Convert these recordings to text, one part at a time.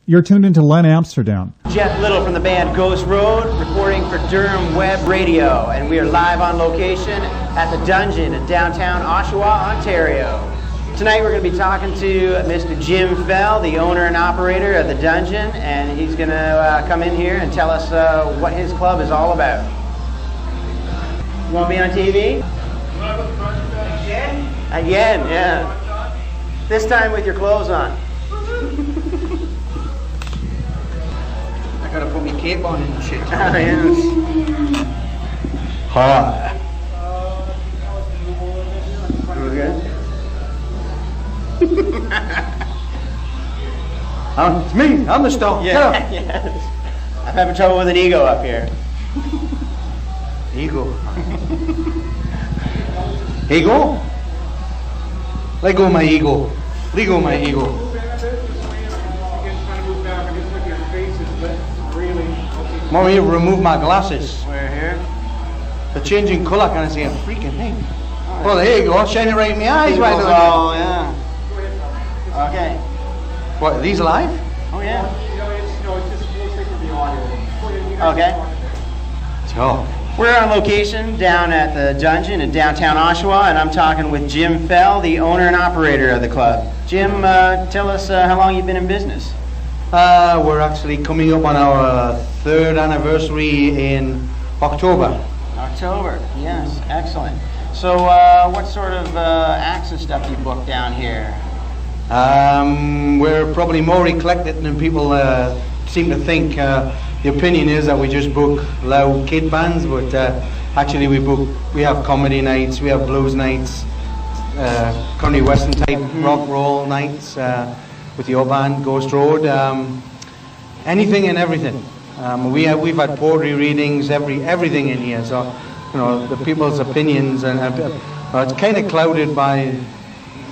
You're tuned into Len Amsterdam. Jeff Little from the band Ghost Road, reporting for Durham Web Radio, and we are live on location at the Dungeon in downtown Oshawa, Ontario. Tonight we're going to be talking to Mr. Jim Fell, the owner and operator of the Dungeon, and he's going to come in here and tell us what his club is all about. You want to be on TV? Again, yeah. This time with your clothes on. I gotta put my cape on and shit. Oh, yes. Hi. It's me. I'm the star. Yeah, yes. I'm having trouble with an ego up here. Ego. Ego? Let go of my ego. Let go of my ego. Want me to remove my glasses? We're here. They're changing colour. I can't see a freaking thing. Well, there you go. Shine it right in my eyes. Right Oh, yeah. Okay. What, are these live? Oh, yeah. Okay. So. We're on location down at the Dungeon in downtown Oshawa, and I'm talking with Jim Fell, the owner and operator of the club. Jim, tell us how long you've been in business. We're actually coming up on our third anniversary in October. October, yes, excellent. So what sort of acts and stuff do you book down here? We're probably more eclectic than people seem to think. The opinion is that we just book loud kid bands, but actually we have comedy nights, we have blues nights, country western type rock roll nights with your band Ghost Road, anything and everything. We've had poetry readings, everything in here. So you know the people's opinions and it's kind of clouded by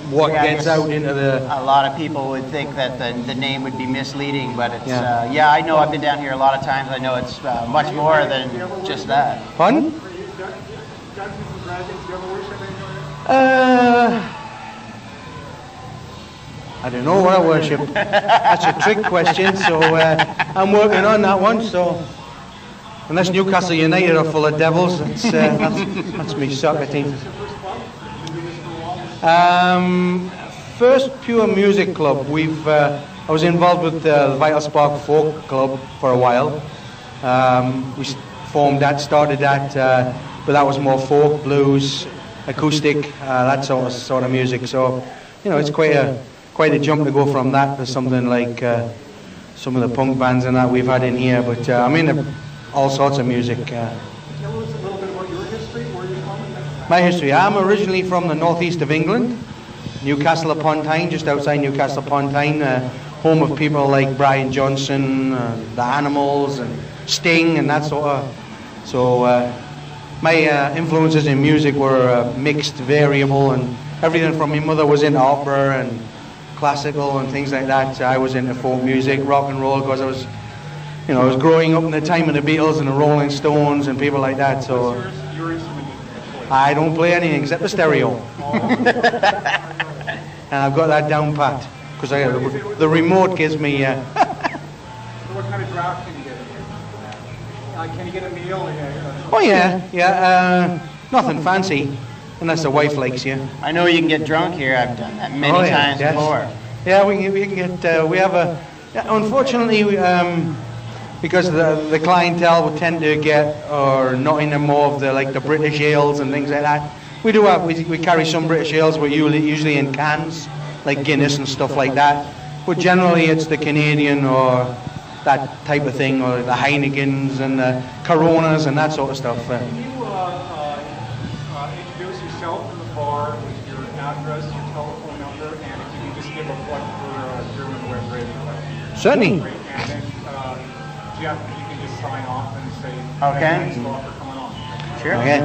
what gets out into the... A lot of people would think that the name would be misleading, but it's... Yeah, I know. I've been down here a lot of times. I know it's much more than just that. Pardon? I don't know what I worship. That's a trick question, so I'm working on that one, so... Unless Newcastle United are full of devils, that's me soccer team. First pure music club. I was involved with the Vital Spark Folk Club for a while. We formed that, started that, but that was more folk, blues, acoustic, that sort of music. So, you know, it's quite a jump to go from that to something like some of the punk bands and that we've had in here. But I mean, all sorts of music. Tell us a little bit about your history. Where are you from? My history. I'm originally from the northeast of England, Newcastle upon Tyne, just outside Newcastle upon Tyne, home of people like Brian Johnson, the Animals, and Sting, and that sort of. So my influences in music were mixed, variable, and everything from my mother was into opera and classical and things like that. I was into folk music, rock and roll, because I was growing up in the time of the Beatles and the Rolling Stones and people like that. So. Your instrument? I don't play anything except the stereo. And I've got that down pat, because the remote gives me... So what kind of draft can you get in here? Can you get a meal? Oh yeah, nothing fancy, unless the wife likes you. I know you can get drunk here. I've done that many times before. Yeah, we can get... we have a... Unfortunately, because the clientele would tend to get, or not into more of the British ales and things like that. We do have, we carry some British ales, but usually in cans, like Guinness and stuff like that. But generally it's the Canadian or that type of thing, or the Heinekens and the Coronas and that sort of stuff. Can you introduce yourself in the bar with your address, your telephone number, and if you can just give a plug for German Web Radio? Certainly. And then, Jeff, you can just sign off and say Okay. thanks a lot for coming on. Sure. Okay.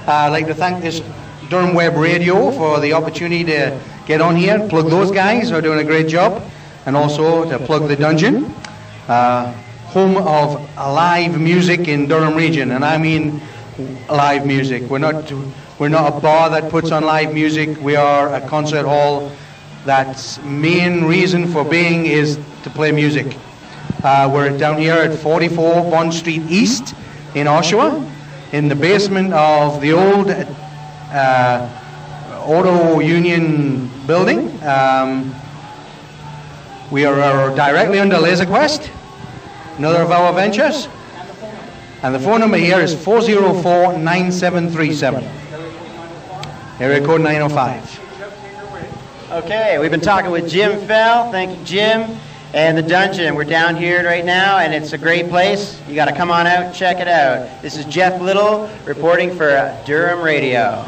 I'd like to thank this Durham Web Radio for the opportunity to get on here, plug those guys who are doing a great job, and also to plug the Dungeon, home of live music in Durham region, and I mean live music. We're not a bar that puts on live music. We are a concert hall that's main reason for being is to play music. We're down here at 44 Bond Street East in Oshawa, in the basement of the old Auto Union building. We are directly under Laser Quest, another of our ventures. And the phone number here is 404-9737. Area code 905. Okay, we've been talking with Jim Fell. Thank you, Jim. And the Dungeon. We're down here right now, and it's a great place. You got to come on out and check it out. This is Jeff Little reporting for Durham Radio.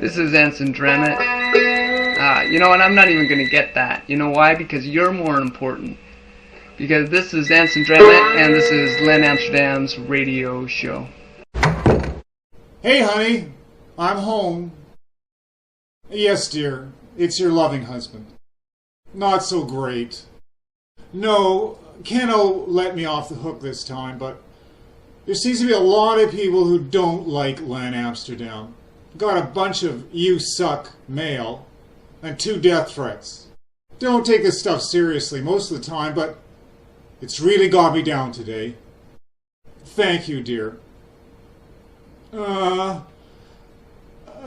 This is Anson Dremet. You know what? I'm not even going to get that. You know why? Because you're more important. Because this is Anson Dremet, and this is Len Amsterdam's radio show. Hey, honey. I'm home. Yes, dear. It's your loving husband. Not so great. No, Keno let me off the hook this time, but there seems to be a lot of people who don't like Len Amsterdam. Got a bunch of "you suck" mail and 2 death threats. Don't take this stuff seriously most of the time, but it's really got me down today. Thank you, dear.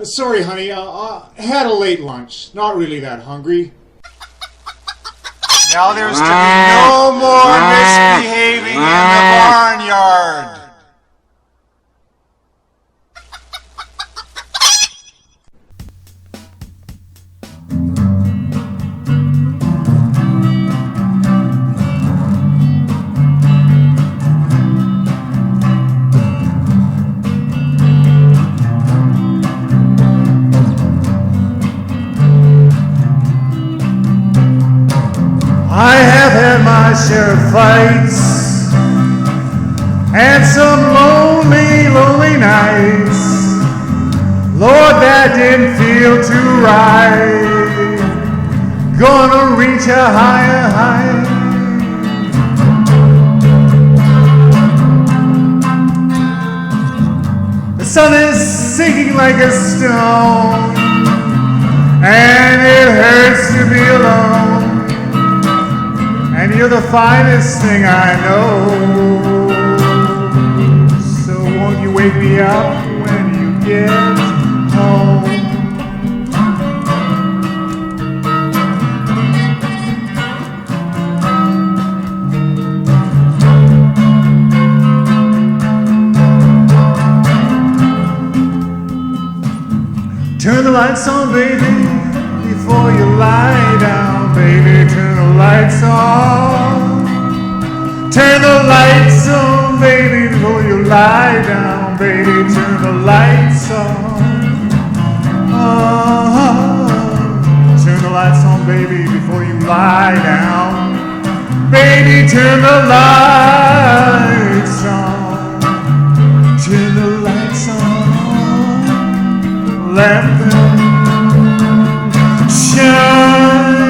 Sorry, honey. I had a late lunch. Not really that hungry. Now there's to be no more misbehaving in the barnyard. I have had my share of fights and some lonely, lonely nights. Lord, that didn't feel too right. Gonna reach a higher height. The sun is sinking like a stone, and it hurts to be alone. And you're the finest thing I know. So won't you wake me up when you get home? Turn the lights on, baby, before you lie down, baby. Turn the lights on. Turn the lights on, baby, before you lie down, baby. Turn the lights on. Turn the lights on, baby, before you lie down. Baby, turn the lights on. Turn the lights on. Let them shine.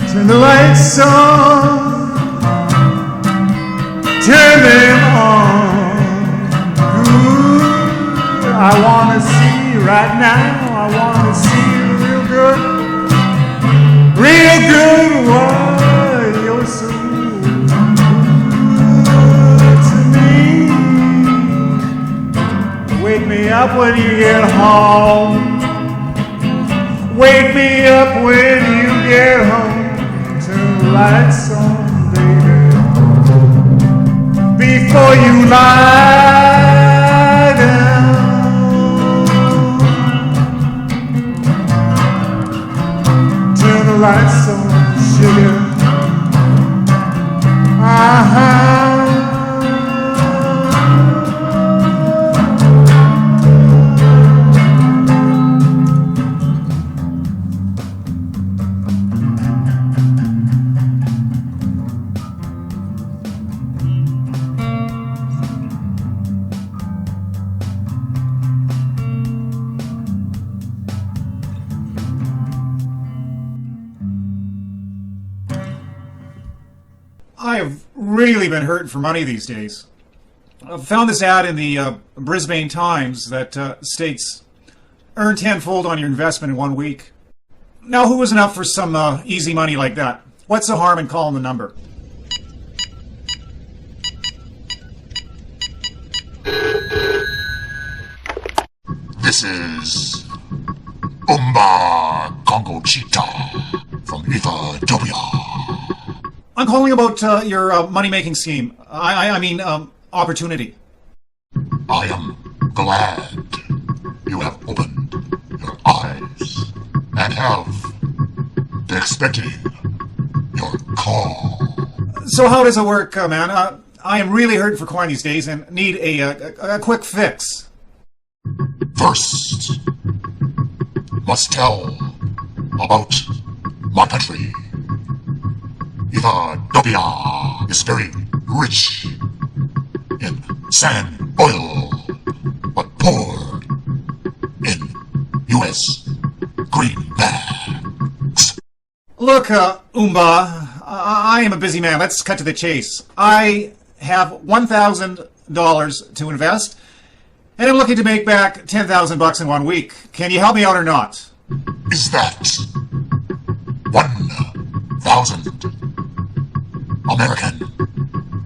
Turn the lights on, turn them on. Ooh, I wanna see you right now. I wanna see you real good, real good. What you're so good to me. Wake me up when you get home. Wake me up when you get home. Turn the lights on, baby, before you lie down. Turn the lights on, sugar. I have really been hurting for money these days. I found this ad in the Brisbane Times that states, earn tenfold on your investment in 1 week. Now, who isn't up for some easy money like that? What's the harm in calling the number? This is Umba Congo Cheetah from Ethiopia. I'm calling about your money-making scheme. I mean, opportunity. I am glad you have opened your eyes and have been expecting your call. So how does it work, man? I am really hurting for coin these days and need a quick fix. First, must tell about my country. Ethiopia is very rich in sand oil, but poor in U.S. greenbacks. Look, Umba, I am a busy man. Let's cut to the chase. I have $1,000 to invest, and I'm looking to make back $10,000 in 1 week. Can you help me out or not? Is that 1,000 American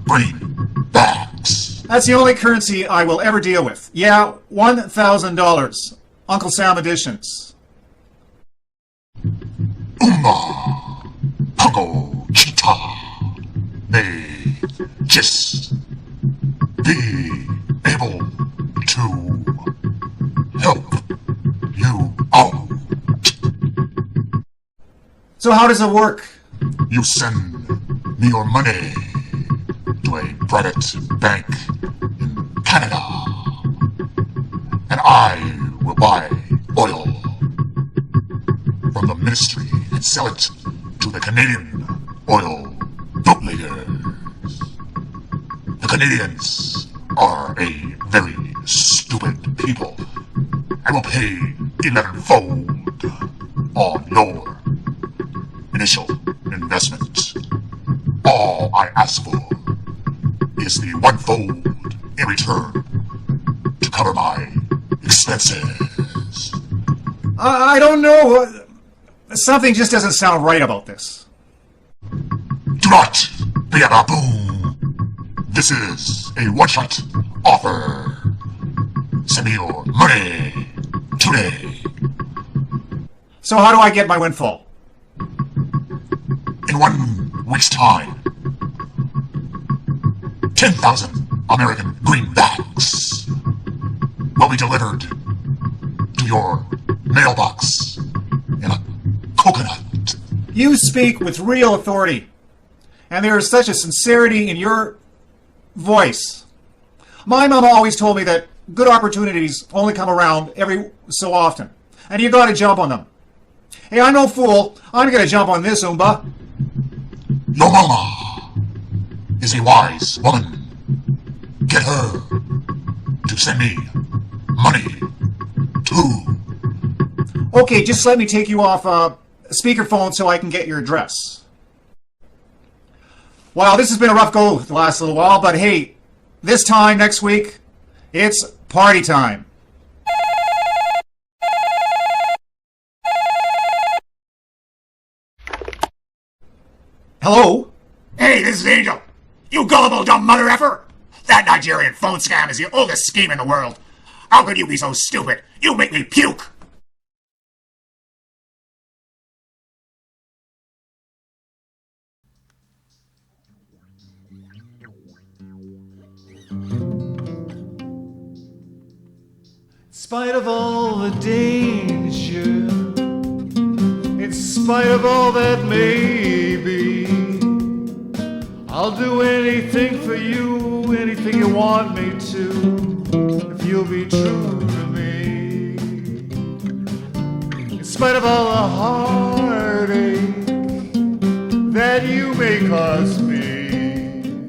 greenbacks? That's the only currency I will ever deal with. Yeah, $1,000. Uncle Sam editions. Umba Congo Cheetah may just be able to help you out. So how does it work? You send me your money to a private bank in Canada, and I will buy oil from the ministry and sell it to the Canadian oil bootleggers. The Canadians are a very stupid people and will pay 11-fold on your initial investment. All I ask for is the 1-fold in return to cover my expenses. I don't know. Something just doesn't sound right about this. Do not be a baboon. This is a one-shot offer. Send me your money today. So how do I get my windfall? In 1 week's time, 10,000 American greenbacks will be delivered to your mailbox in a coconut. You speak with real authority, and there is such a sincerity in your voice. My mama always told me that good opportunities only come around every so often, and you gotta jump on them. Hey, I'm no fool. I'm gonna jump on this, Umba. Your mama is a wise woman. Get her to send me money too. Okay, just let me take you off speakerphone so I can get your address. Wow, this has been a rough go the last little while, but hey, this time next week, it's party time. Hello? Hey, this is Angel. You gullible dumb mother effer! That Nigerian phone scam is the oldest scheme in the world. How could you be so stupid? You make me puke! In spite of all the danger, in spite of all that may be, I'll do anything for you, anything you want me to, if you'll be true to me. In spite of all the heartache that you may cause me,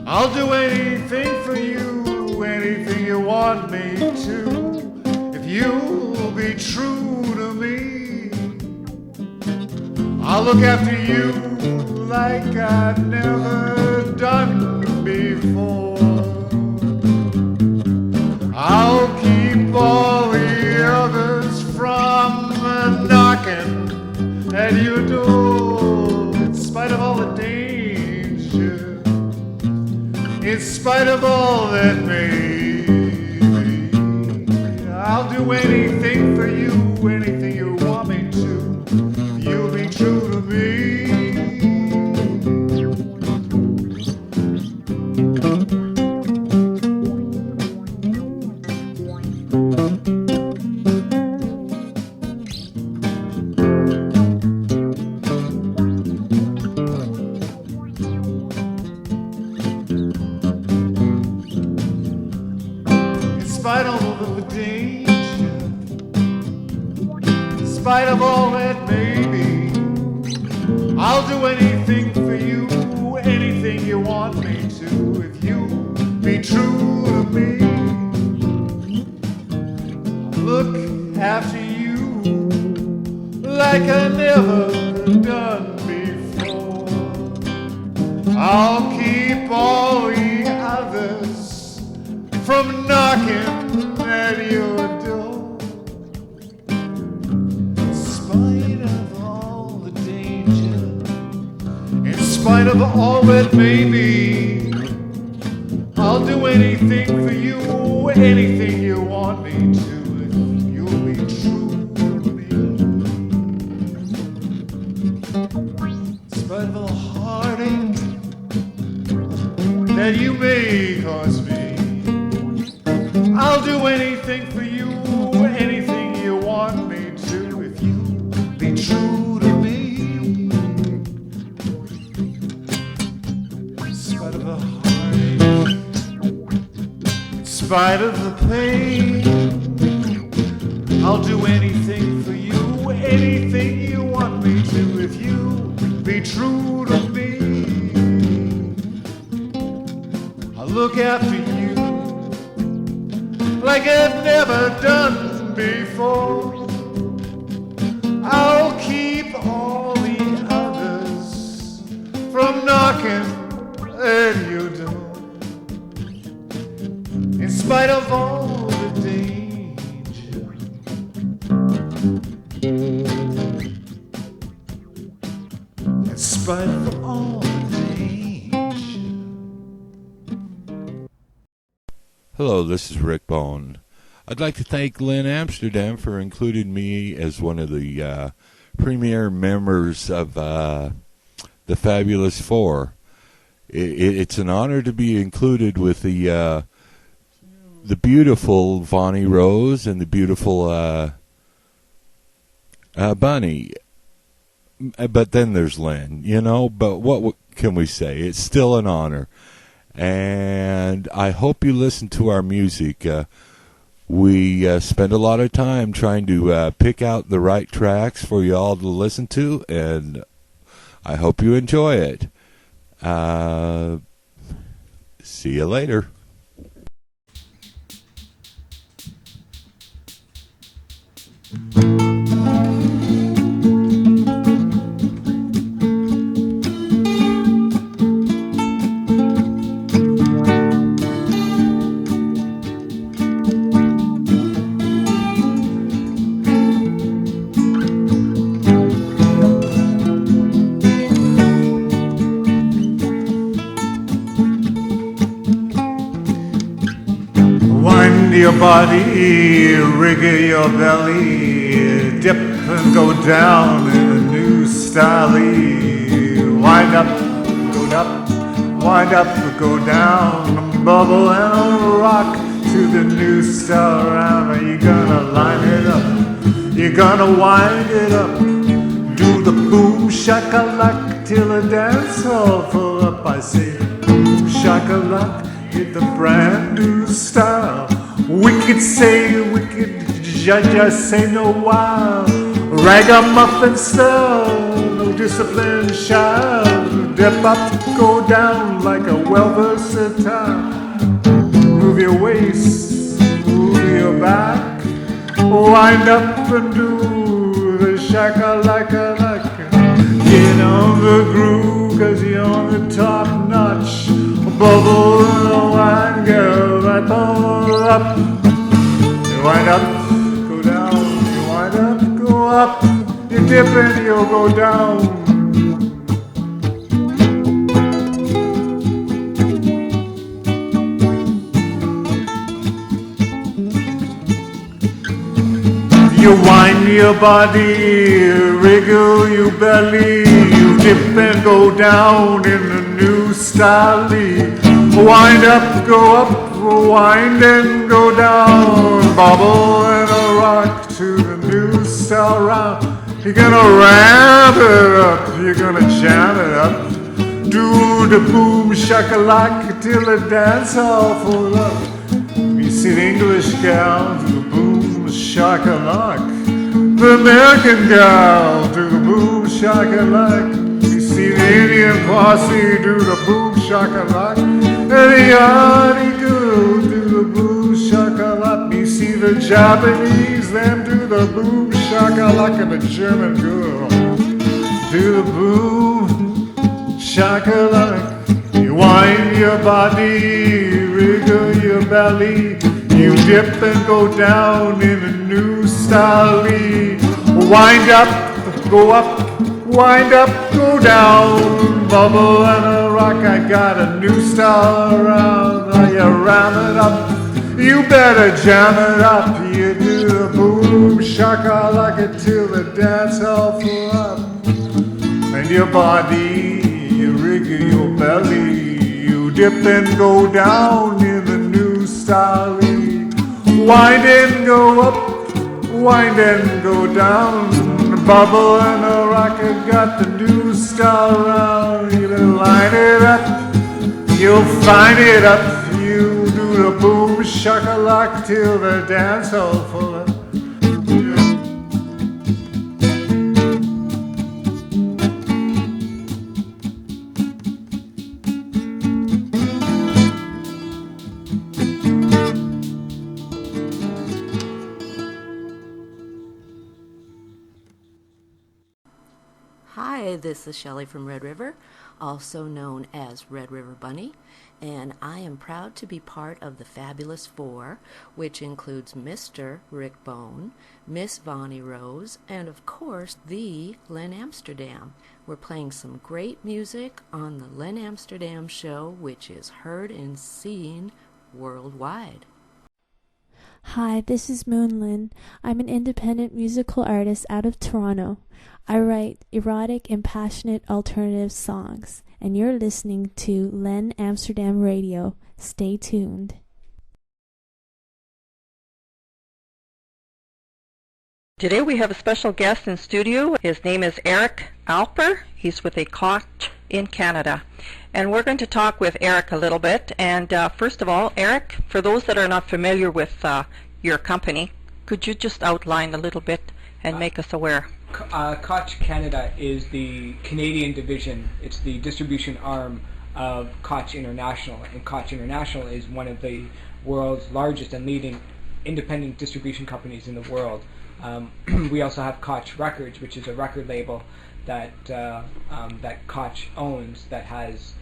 I'll do anything for you, anything you want me to, if you'll be true to me. I'll look after you like I've never done before. I'll keep all the others from knocking at your door, in spite of all the danger, in spite of all that may be. I'll do anything for you, anything you want me to. You'll be true to me. In spite of all the danger, in spite of all that may be, I'll do anything for you, anything you want me to, if you be true to me. Look after you like I never done before. I'll keep all the others from knocking at your door. In spite of all the danger, in spite of all that may be, I'll do anything for you, anything you want me to, if you'll be true to me. In spite of all heartache that you may cause me, I'll do anything for you, anything you want me to, if you be true to me. In spite of the heartache, in spite of the pain, I'll do anything for you, anything you want me to, if you be true to me. I'll look after you like I've never done before. I'll keep all the others from knocking at your door, in spite of all the danger, in spite of all the danger. Hello, this is Rick Bone. I'd like to thank Lynn Amsterdam for including me as one of the premier members of the Fabulous Four. It's an honor to be included with the beautiful Vonnie Rose and the beautiful Bunny. But then there's Lynn, you know. But what can we say? It's still an honor. And I hope you listen to our music. We spend a lot of time trying to pick out the right tracks for you all to listen to, and I hope you enjoy it. See you later. Wind your body, wriggle your belly, dip and go down in a new style. Wind up, go down, bubble and rock to the new style round. Are you gonna line it up? You're gonna wind it up. Do the boom shakalak till the dance hall full up. I say boom shakalak. Hit the brand new style. Wicked say wicked, Jaja say no wow. Ragamuffin style, no discipline child. Dip up, go down like a well versatile. Move your waist, move your back. Wind up and do the shakalaka-laka. Get on the groove. 'cause you're on the top notch. Bubble in a wine, girl, right bubble up. You wind up, go down, you wind up, go up. You dip and you'll go down. You wind your body, wriggle your belly, you dip and go down in the new style. Wind up, go up, wind and go down, bubble and a rock to the new style round. You're gonna ramp it up, you're gonna jam it up, do the boom shakalaka till the dance hall full up. You see the English gal do the boom shakalaka, the American gal do the boom shakalaka. You see the Indian posse do the boom shakalaka, and the Yachty girl do the boom shakalaka. You see the Japanese them do the boom shakalaka, and the German girl do the boom shakalaka. You wind your body, wriggle your belly, you dip and go down in a new style. Wind up, go up, wind up, go down, bubble and a rock. I got a new style around. Now you ram it up, you better jam it up. You do the boom shakalaka till the dance hall full up. And your body, you wriggle your belly, you dip and go down in the new style. Wind and go up, wind and go down, bubble and a rock. I got the new style round. You line it up, you'll find it up. You do the boom shakalaka till the dance hall full up. Hi, this is Shelley from Red River, also known as Red River Bunny, and I am proud to be part of the Fabulous Four, which includes Mr. Rick Bone, Miss Vonnie Rose, and of course, the Len Amsterdam. We're playing some great music on the Len Amsterdam Show, which is heard and seen worldwide. Hi, this is Moonlin. I'm an independent musical artist out of Toronto. I write erotic and passionate alternative songs, and you're listening to Len Amsterdam Radio. Stay tuned. Today we have a special guest in studio. His name is Eric Alper. He's with a Koch in Canada. And we're going to talk with Eric a little bit. And first of all, Eric, for those that are not familiar with your company, could you just outline a little bit and make us aware? Koch Canada is the Canadian division. It's the distribution arm of Koch International. And Koch International is one of the world's largest and leading independent distribution companies in the world. We also have Koch Records, which is a record label that Koch owns, that has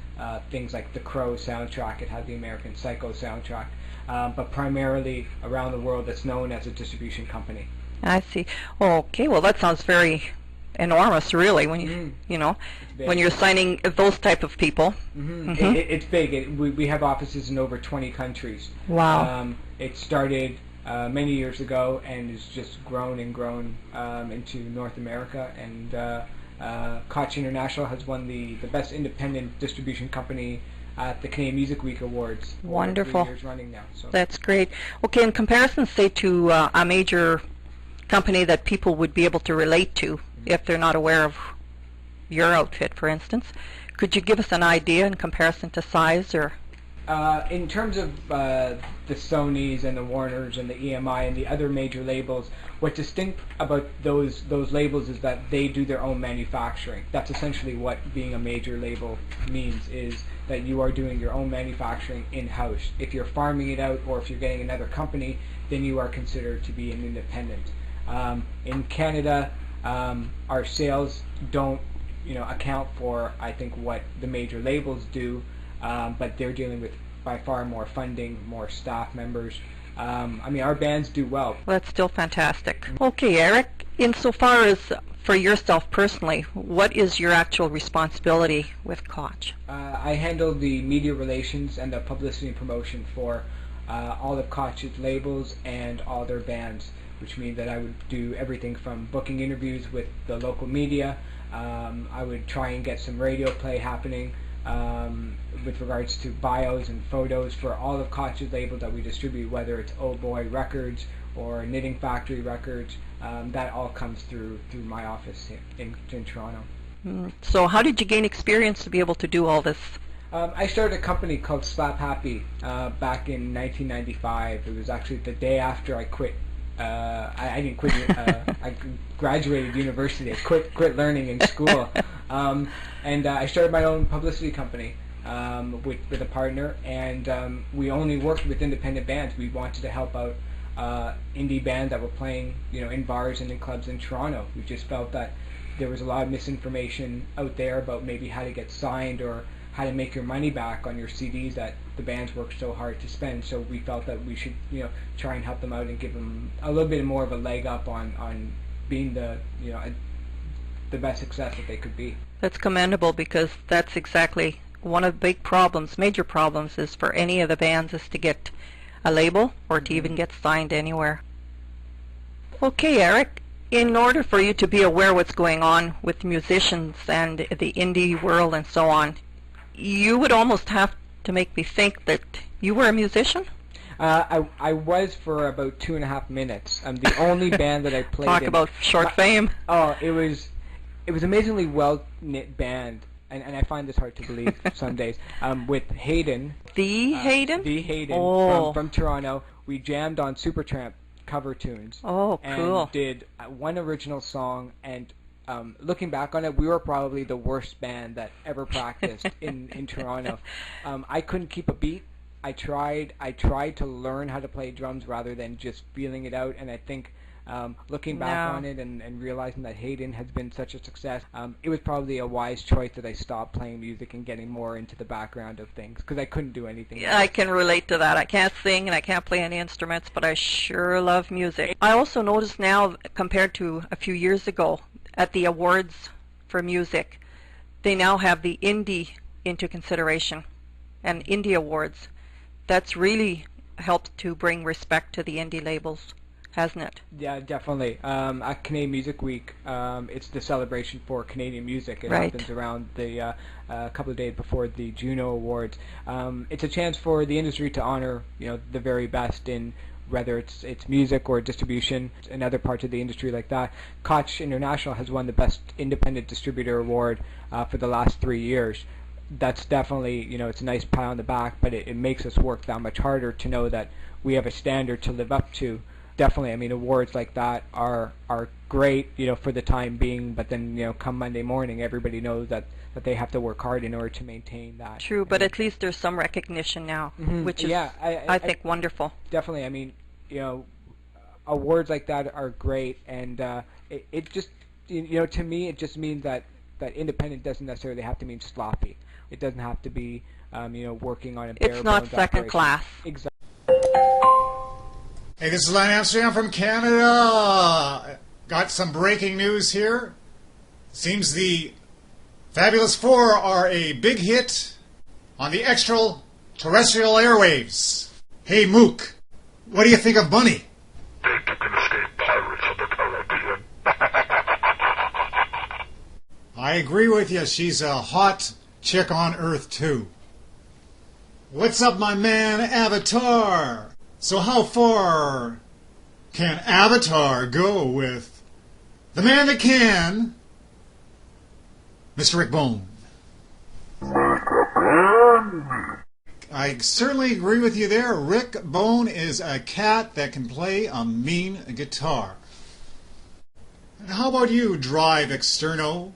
things like the Crow soundtrack. It has the American Psycho soundtrack, but primarily around the world it's known as a distribution company. I see. Okay, well that sounds very enormous, really, when you know, when you're signing those type of people. It's big. We have offices in over 20 countries. Wow. It started many years ago and has just grown and grown into North America, and Koch International has won the best independent distribution company at the Canadian Music Week Awards. Wonderful. 3 years running now. So. That's great. Okay, in comparison, say, to a major company that people would be able to relate to if they're not aware of your outfit, for instance, could you give us an idea in comparison to size? Or in terms of the Sonys and the Warners and the EMI and the other major labels, what's distinct about those labels is that they do their own manufacturing. That's essentially what being a major label means, is that you are doing your own manufacturing in-house. If you're farming it out, or if you're getting another company, then you are considered to be an independent. In Canada, our sales don't account for, I think, what the major labels do, but they're dealing with by far more funding, more staff members. Our bands do well. Well, that's still fantastic. Okay, Eric, insofar as for yourself personally, what is your actual responsibility with Koch? I handle the media relations and the publicity and promotion for all of Koch's labels and all their bands, which means that I would do everything from booking interviews with the local media. I would try and get some radio play happening with regards to bios and photos for all of Koch's labels that we distribute, whether it's Oh Boy Records or Knitting Factory Records. That all comes through my office in Toronto. So how did you gain experience to be able to do all this? I started a company called Slap Happy back in 1995. It was actually the day after I quit. I didn't quit. I graduated university. I quit learning in school, and I started my own publicity company with a partner. And we only worked with independent bands. We wanted to help out indie bands that were playing, in bars and in clubs in Toronto. We just felt that there was a lot of misinformation out there about maybe how to get signed or how to make your money back on your CDs that the bands worked so hard to spend. So we felt that we should, try and help them out and give them a little bit more of a leg up on being the best success that they could be. That's commendable, because that's exactly one of the big problems, major problems, is for any of the bands is to get a label or to even get signed anywhere. Okay, Eric, in order for you to be aware what's going on with musicians and the indie world and so on, you would almost have to make me think that you were a musician? I was for about 2.5 minutes. The only band that I played Talk in. about short fame. Oh, it was amazingly well-knit band, and I find this hard to believe some days, with Hayden. The Hayden? The Hayden from Toronto. We jammed on Supertramp cover tunes. Oh, cool. And did one original song, and looking back on it, we were probably the worst band that ever practiced in Toronto. I couldn't keep a beat. I tried to learn how to play drums rather than just feeling it out, and I think looking back on it and realizing that Hayden has been such a success, it was probably a wise choice that I stopped playing music and getting more into the background of things, because I couldn't do anything else. I can relate to that. I can't sing and I can't play any instruments, but I sure love music. I also notice now, compared to a few years ago, at the awards for music, they now have the indie into consideration, and indie awards. That's really helped to bring respect to the indie labels, hasn't it? Yeah, definitely. At Canadian Music Week, it's the celebration for Canadian music. It Right. happens around the couple of days before the Juno Awards. It's a chance for the industry to honor, the very best in whether it's music or distribution and other parts of the industry like that. Koch International has won the Best Independent Distributor Award for the last 3 years. That's definitely, it's a nice pat on the back, but it makes us work that much harder to know that we have a standard to live up to. Definitely, awards like that are great, for the time being, but then, come Monday morning, everybody knows that they have to work hard in order to maintain that. True, but at least there's some recognition now, which is, I think, wonderful. Definitely. Awards like that are great, and it just, to me, it just means that independent doesn't necessarily have to mean sloppy. It doesn't have to be, working on a bare It's not bones second operation. class. Exactly. Hey, this is Len Amsterdam from Canada. Got some breaking news here. Seems the Fabulous Four are a big hit on the extraterrestrial airwaves. Hey, Mook, what do you think of Bunny? I agree with you. She's a hot chick on Earth, too. What's up, my man, Avatar? So how far can Avatar go with the man that can, Mr. Rick Bone? I certainly agree with you there. Rick Bone is a cat that can play a mean guitar. And how about you, Drive Externo?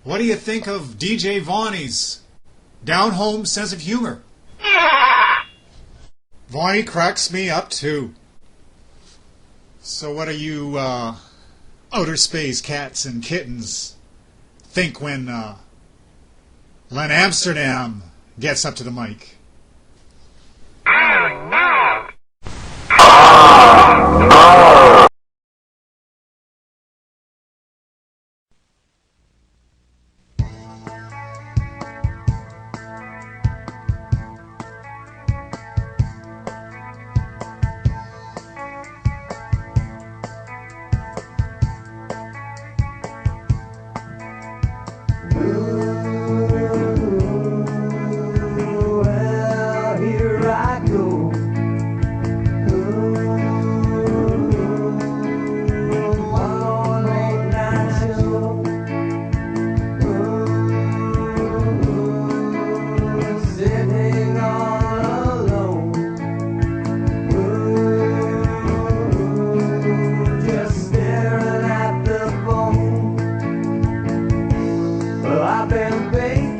What do you think of DJ Vonnie's down-home sense of humor? Vonnie cracks me up too. So what are you outer space cats and kittens think when Len Amsterdam gets up to the mic? I've been thinking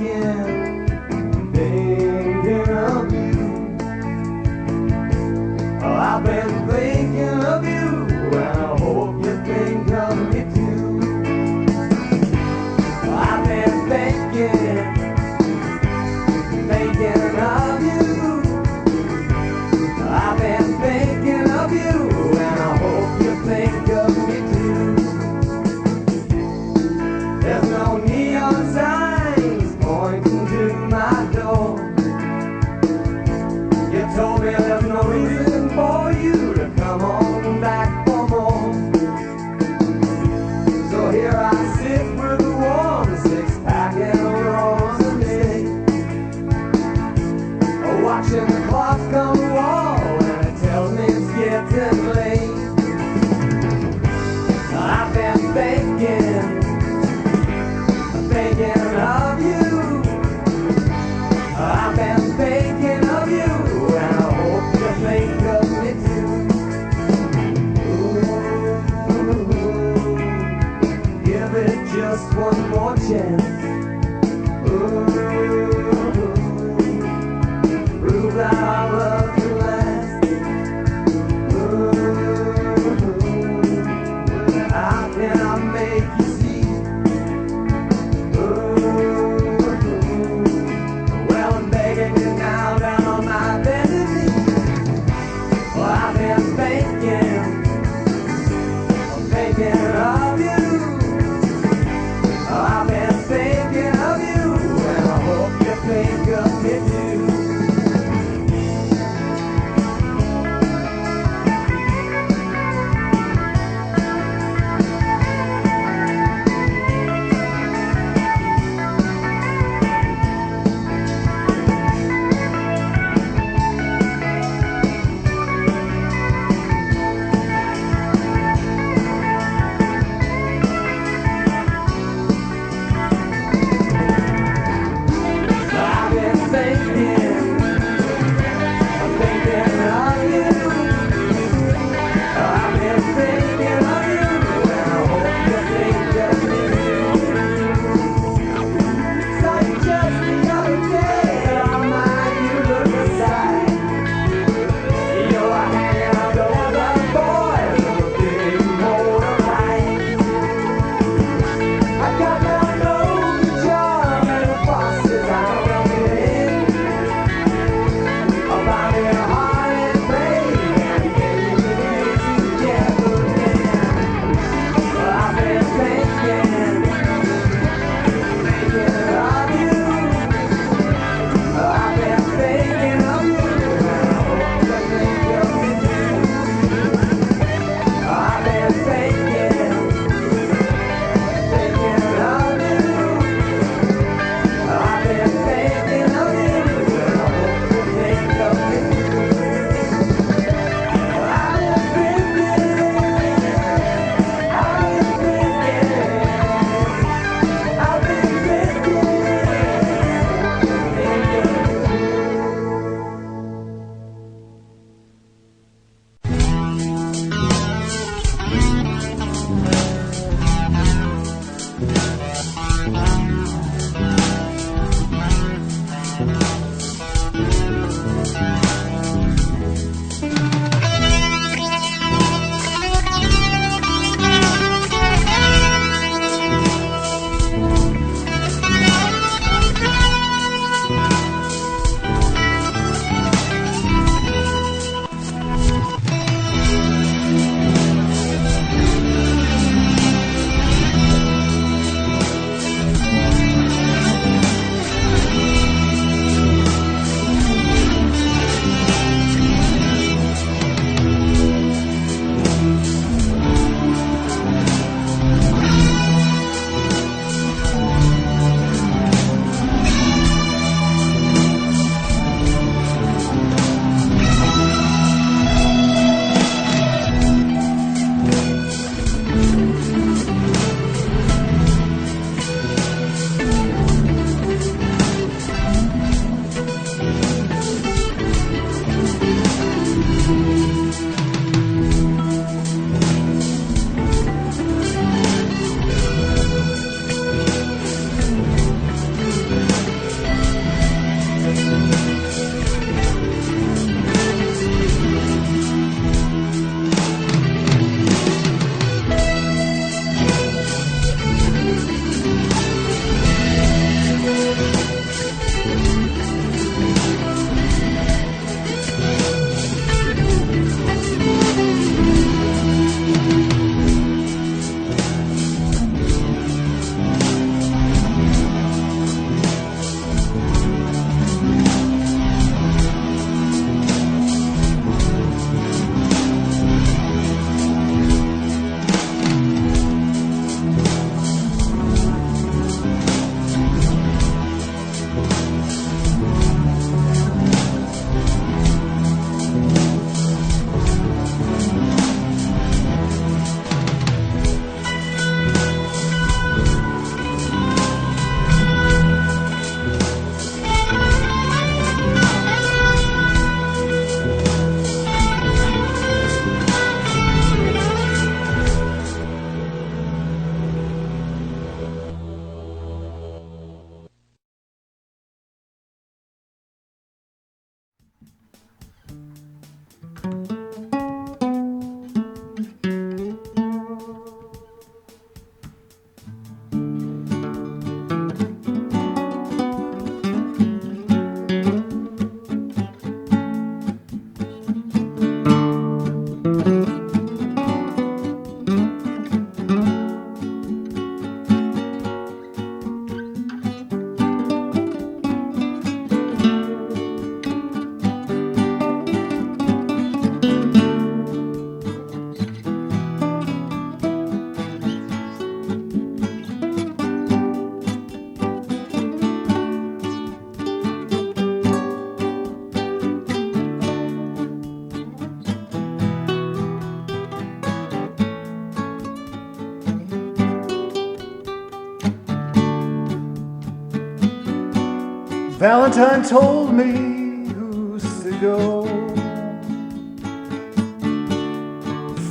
Valentine told me who's to go.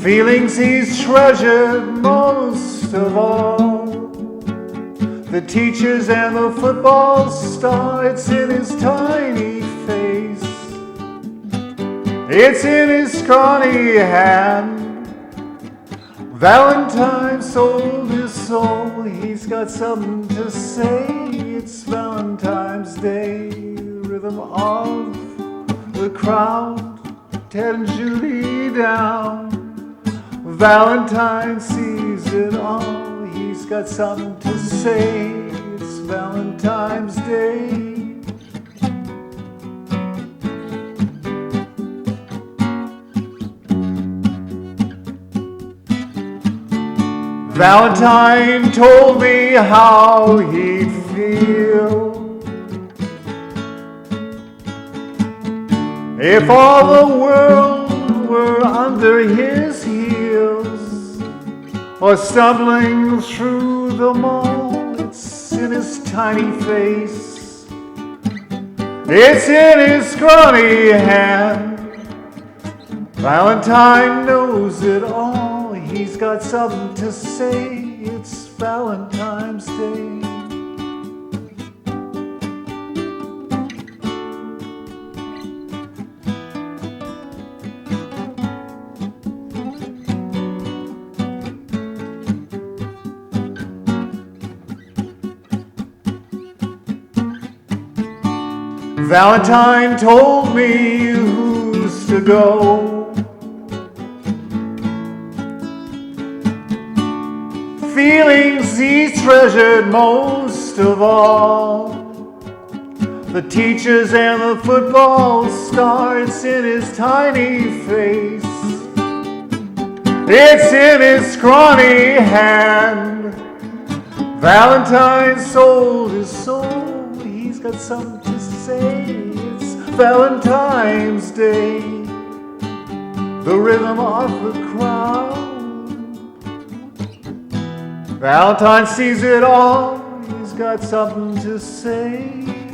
Feelings he's treasured most of all. The teachers and the football star, it's in his tiny face. It's in his scrawny hand. Valentine sold his soul, he's got something to say. It's Valentine's Day, rhythm of the crowd, Ted and Judy down. Valentine sees it all, he's got something to say. It's Valentine's Day. Valentine told me how he'd feel if all the world were under his heels, or stumbling through the mall. It's in his tiny face, it's in his scrawny hand. Valentine knows it all, he's got something to say. It's Valentine's Day. Valentine told me who's to go. Feelings he treasured most of all. The teachers and the football star, it's in his tiny face. It's in his scrawny hand. Valentine sold his soul, he's got something to say. It's Valentine's Day, the rhythm of the crowd. Valentine sees it all, he's got something to say.